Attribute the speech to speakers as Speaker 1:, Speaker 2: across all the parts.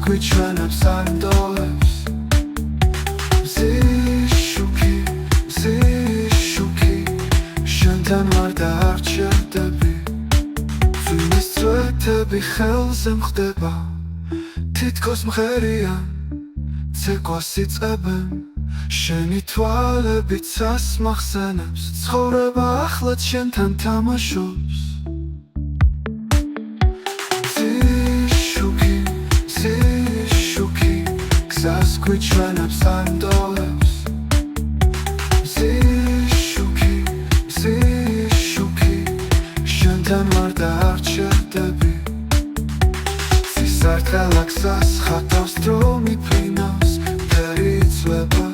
Speaker 1: გვიჩვენებს ანდოებს ზიშუქი შენთან ვარ და არ ჩერდები წვიმის წვეთები ხელზე მხდება თითქოს მღერიან ცეკვას იწებენ შენი თვალები ცას მახსენებს ცხოვრება ახლად შენთან თამაშობს ზიშუქი გზას გვიჩვენებს ანდოებს ზიშუქი შენთან ვარ და არ ჩერდები სისარტყელა გზას ხატავს დრომი ფინავს მტერი იცვლება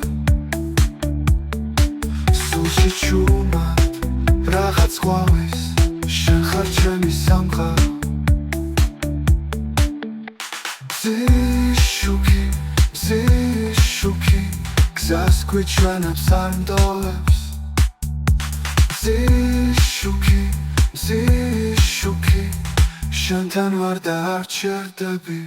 Speaker 1: სულში ჩუმად რაღაც ყვავის შენ ხარ ჩემი სამყარო ზიშუქი გზას გვიჩვენებს ანდოებს ზიშუქი შენთან ვარ და არ ჩერდები